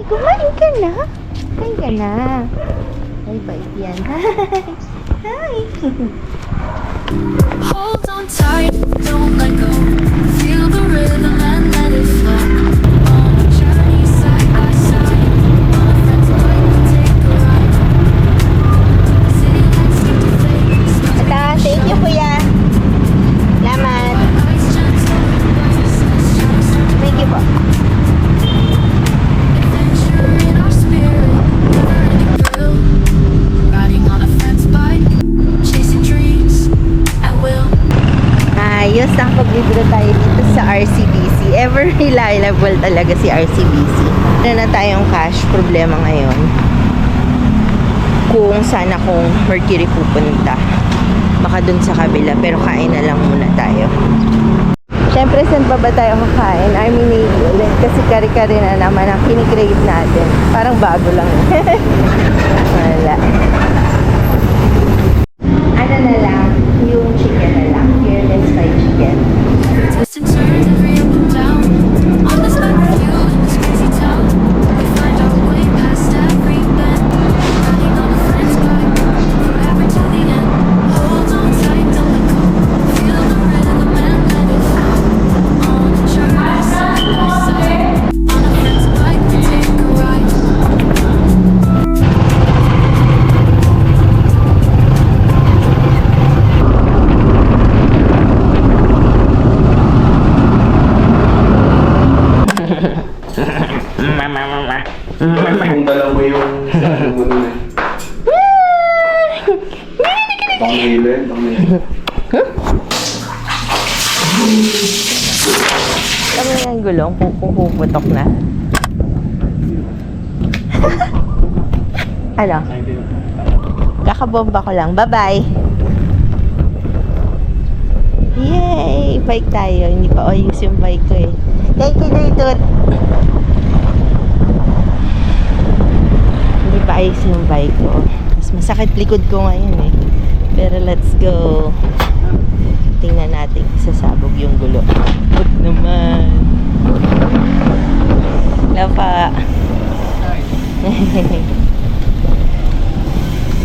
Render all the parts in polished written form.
Kumain ka na? Kumain ka na. Ay, bait yan. Hi! Hold on tight, don't let go. Feel the rhythm and let it flow. On a journey side by side. On a friend's bike, we'll take a ride. City lights skip to fade. Ata, thank you, kuya. Salamat. Ice gentle, restless, just Thank you po. adventure in our spirit. Never-ending thrill. Riding on a friend's bike, chasing dreams at will. Ayos, nakapaglibro tayo dito sa RCBC. Ever reliable talaga si RCBC. Ano na tayong cash problema ngayon? Kung saan akong Mercury pupunta. Baka dun sa kabila, pero kain na lang muna tayo. Siyempre, saan pa ba tayo kakain? Army Navy ulit. Kasi kari-kari na naman ang kinikrave natin. Parang bago lang. Wala. Ano na lang? Yung chicken na lang. Fearless fried chicken. Twists and turns every up and down. On this battlefield in this crazy town, we find our way past every bend. Riding on a friend's bike, forever to the end. Hold on tight, don't let go. Feel the rhythm and let it flow. On a journey side by side. On a friend's bike, we take a ride. Kung dala mo yung sa mo nun eh. Pangilin. Kami ng gulong, puputok na. Ano? Kakabomba ko lang. Bye-bye! Yay! Bike tayo. Hindi pa ayos yung bike ko eh. Thank you, Daytot! Hindi pa ayos yung bike ko. Mas masakit likod ko ngayon eh. Pero let's go. Tingnan natin sasabog yung gulo. Huwag naman. Lapa.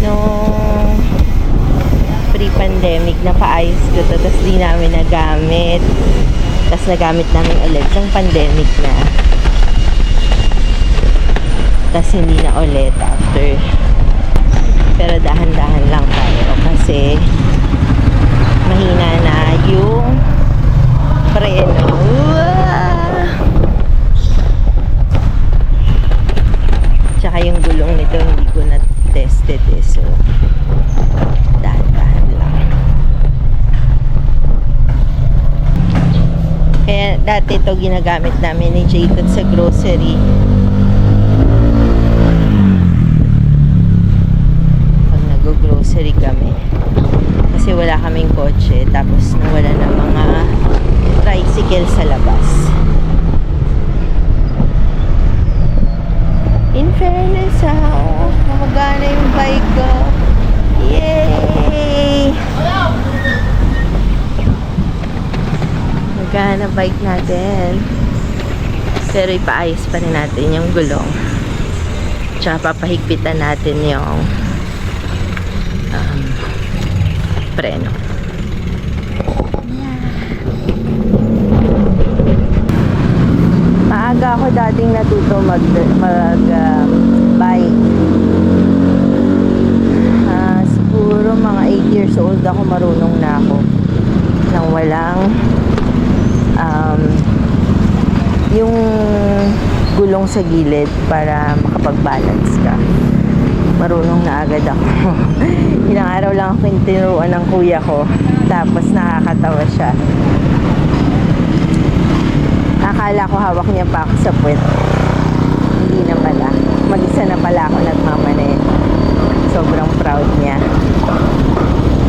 Nung pre-pandemic, napaayos ko to. Tapos di namin nagamit. Tapos nagamit namin ulit ng pandemic na. Tapos hindi na ulit after. Pero dahan-dahan lang tayo. Kasi mahina na yung preno. Tsaka yung gulong nito hindi ko na tested eh. So dahan-dahan lang. Kaya dati ito ginagamit namin ni Jacob sa grocery. Pag nag-grocery kami. Kasi wala kaming kotse. Tapos nawala ng mga tricycle sa labas. In fairness magana yung bike ko. Yay! Magana bike natin. Pero ipaayos pa rin natin yung gulong. Tsaka papahigpitan natin yung preno. Maaga ako dating natuto mag-bike. Siguro mga 8 years old ako, marunong na ako. Nang walang yung gulong sa gilid para makapag-balance ka. Marunong na agad ako. Ilang araw lang ako tinuruan ng kuya ko. Tapos nakakatawa siya. Akala ko hawak niya pa ako sa puwet. Hindi na pala. Mag-isa na pala ako nagmamaneho. Sobrang proud niya.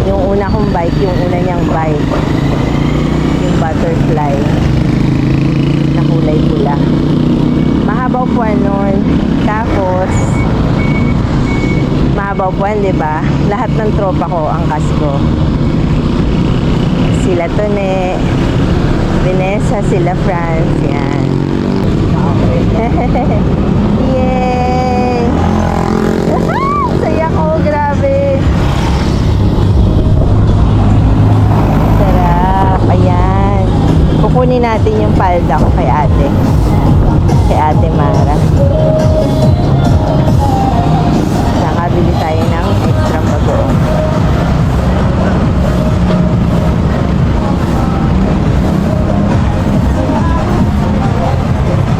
Yung una kong bike, yung una niyang bike. Yung butterfly. Na kulay pula. Mahabaw po nun. Tapos mahabaw buwan, di ba? Lahat ng tropa ko ang kasko. Sila Tone, Vanessa, sila France, yan. Yay! Saya ko, grabe. Sarap, ayan. Kukunin natin yung palda ko kay ate. Kay ate Mara. Nakabili tayo ng extra bagoong.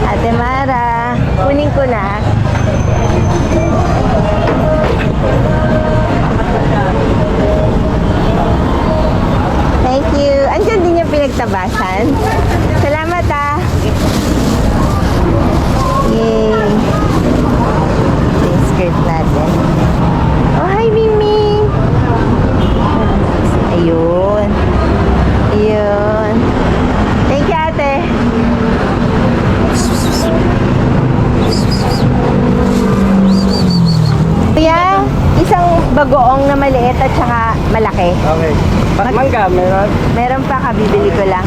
Ate Mara, kunin ko na. Thank you. Andiyan din yung pinagtabasan. Salamat ah. Yay. Yung skirt natin. Oh, hi Mimi. Ayun. Ayun. Thank you ate. Kuya, isang bagoong na maliit at saka malaki. Okay. Mangga, meron? Meron pa, kabibili ko lang.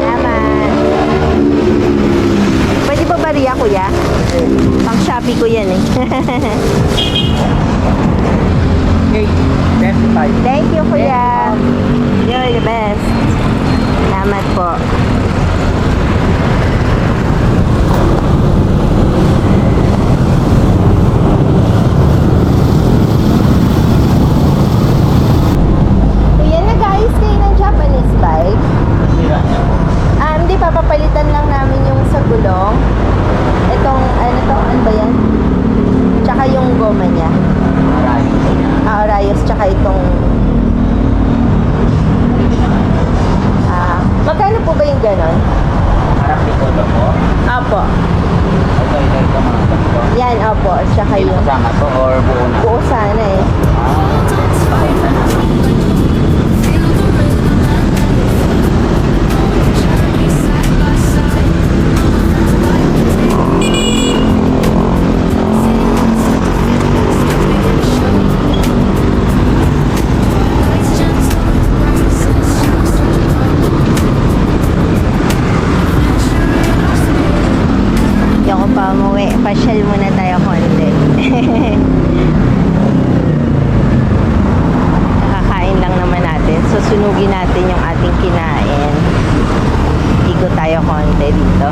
Salamat. Pwede ba bariya, kuya? Pang Shopee ko yan eh. Okay, 35. Thank you, kuya. You're the best. Salamat po. Kuya, nag-ayos kayo ng Japanese bike? Hindi, papapalitan lang namin yung sa gulong. Itong, ano ba yan? Tsaka yung goma niya. Arayos, tsaka itong... magkano po ba yung ganon? Harap ito po. Apo. Ito mga ganito. Yan, opo. Tsaka Hindi yung... kasama to or buo na? Buo sana eh. Hindi ako pa umuwi. Pasyal muna tayo konti. Nakakain lang naman natin. Susunugin natin yung ating kinain. Ikot tayo konti dito.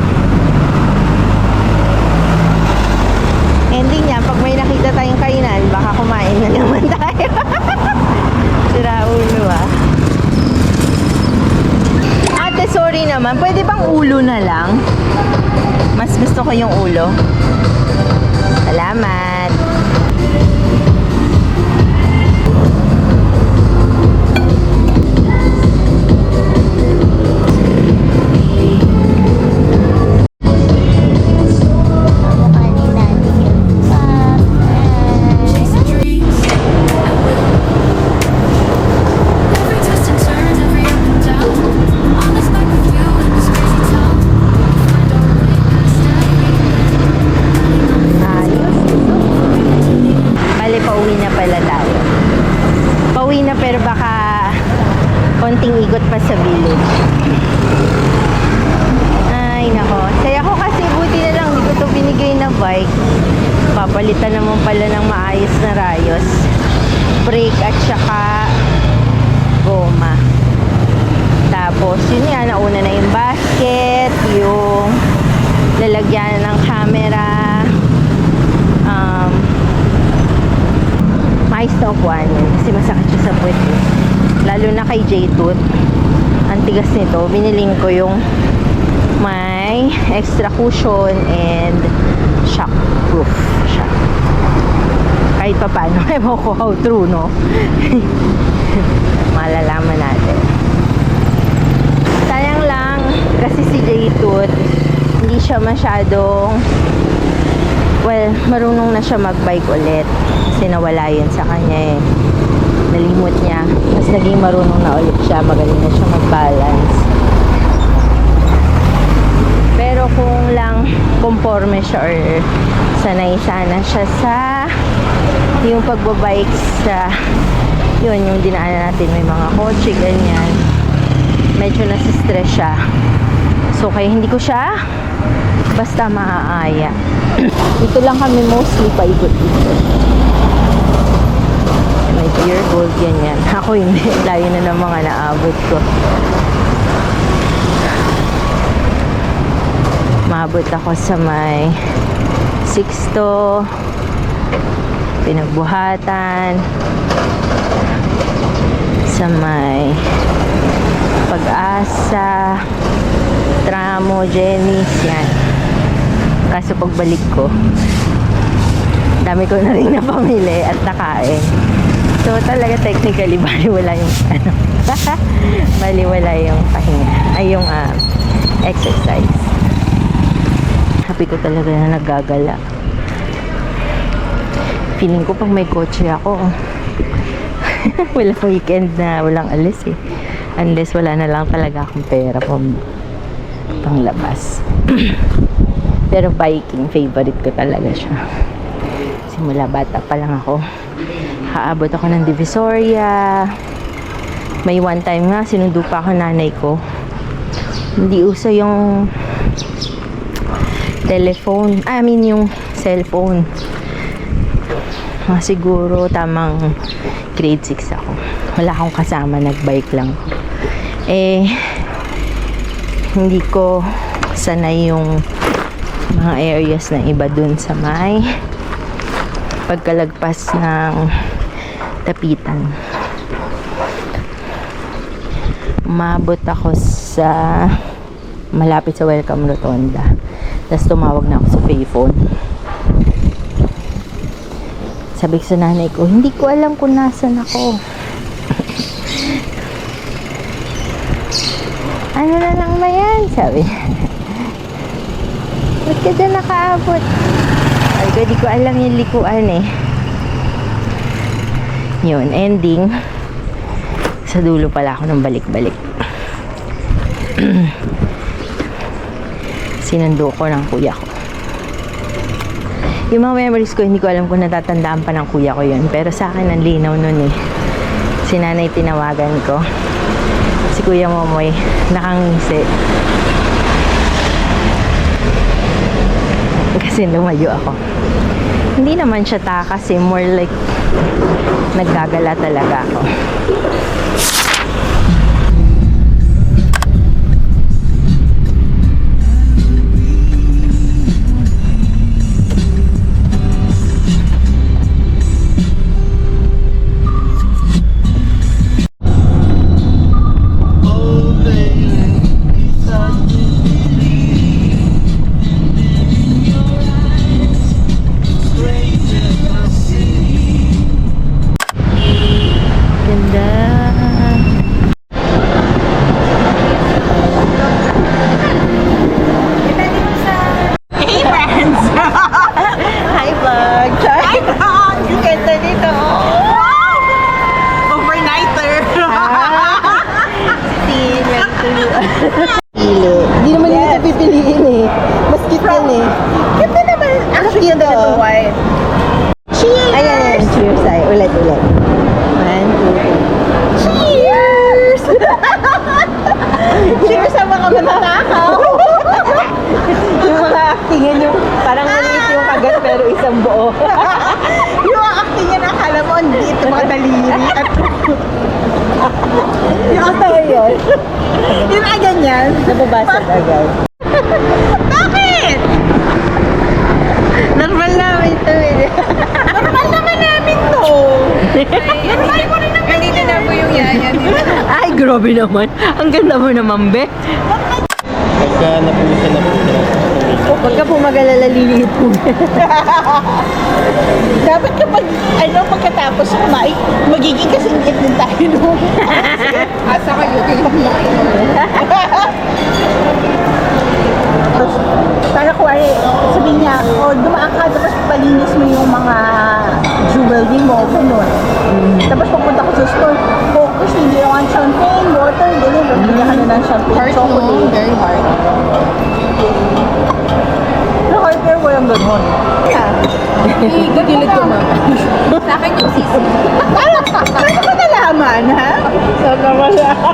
Ending niya, pag may nakita tayong kainan, baka kumain na naman tayo. Sira ulo ah. Ate, sorry naman. Pwede bang ulo na lang? Mas gusto ko yung ulo. Salamat. Chasing dreams at will. Every twist and turn, every up and down. On this bike with you in this crazy town. Find our way past Ayos. Bale, pauwi na pala tayo. Pauwi na pero baka konting ikot pa sa village. Ay, nako. Saya ko kasi buti na lang. Hindi ko to binigay na bike. Papalitan naman pala ng maayos na rayos. Brake at saka goma. Tapos, yun nga, nauna na yung basket, yung lalagyan ng camera. Mais na upuan yun kasi masakit siya sa puwet eh. Lalo na kay J-Tooth. Ang tigas nito. Biniling ko yung may extra cushion and shock proof siya. Kahit pa paano. Ewan ko how true, no? Malalaman natin. Sayang lang kasi si J-Tooth hindi siya masyadong marunong na siya magbike ulit kasi nawala yun sa kanya eh. Nalimot niya. Mas naging marunong na ulit siya. Magaling na siya mag-balance. Pero kung lang conforme siya or sanay sana siya sa yung pagbabike sa Yun, yung dinaanan natin, may mga kotse, ganyan. Medyo nasistress siya. So, kaya hindi ko siya basta maaaya. Dito lang kami mostly paikot dito. May pure gold, ganyan. Ako hindi. Layo na ng mga naabot ko. Maabot ako sa may Sixto, Pinagbuhatan, sa may Pag-asa, Tramo, Jenny's, yan. Kaso pagbalik ko, dami ko na rin napamili at nakain. So talaga technically baliwala yung ano, baliwala yung pahinga, ay yung exercise. Happy ko talaga na naggagala. Feeling ko pag may kotse ako, walang weekend na walang alis eh. Unless wala na lang talaga akong pera panglabas. Pero biking, favorite ko talaga siya. Simula bata pa lang ako. Haabot ako ng Divisoria. May one time nga, sinundo pa ako nanay ko. Hindi uso yung telephone. Yung cellphone. Siguro tamang grade 6 ako. Wala akong kasama, nagbike lang. Hindi ko sanay yung mga areas na iba dun sa may pagkalagpas ng Tapitan. Umabot ako sa malapit sa Welcome Rotonda. Tapos tumawag na ako sa payphone. Sabi ko sa nanay ko, hindi ko alam kung nasan ako. Ano na lang ba yan? Sabi. Ba't ka dyan nakaabot? Sabi ko, di ko alam yung likuan eh. Yun, ending. Sa dulo pala ako ng balik-balik. Sinundo ko ng kuya ko. Yung mga memories ko, hindi ko alam kung natatandaan pa ng kuya ko yun. Pero sa akin, ang linaw nun eh. Si nanay tinawagan ko. Si Kuya Momoy, nakangisi. Kasi lumayo ako. Hindi naman siya takas eh. More like, naggagala talaga ako. Hindi naman yung ito pipiliin eh. Mas cute yan eh. Ganda naman. Actually, yung ganito white. Cheers! Ayan. Cheers tayo. Ulit. 1, 2, 3. Cheers! Cheers sa mga matatakaw. Yung mga actingan yung parang maliit yung kagat pero isang buo. Yung actingan akala mo hindi ito mga daliri at yung atawa yun. Yung ganyan, nababasag agad. Bakit? Normal namin ito eh. Normal naman namin to. Normal mo rin naman. Ganito na po yung yaya nila. Ay, grabe naman. Ang ganda mo naman, be. Pagka napusa na po siya. Huwag ka po mag-alala, liliit po. Dapat kapag, pagkatapos kumain, magiging kasingkit din tayo no? Asa kayo kayo para ko ay sabihin niya, dumaan ka, tapos palinis mo yung mga jewelry mo, ganun. Tapos pupunta ko sa store, focus, hindi yung champagne, water, ganun, bumili ka na ng champagne, chocolate. Very hard. Pero hard, pero walang ganun. Yeah. Gagilid ko na. Sa akin yung sisi. Ano ka na lang? pala.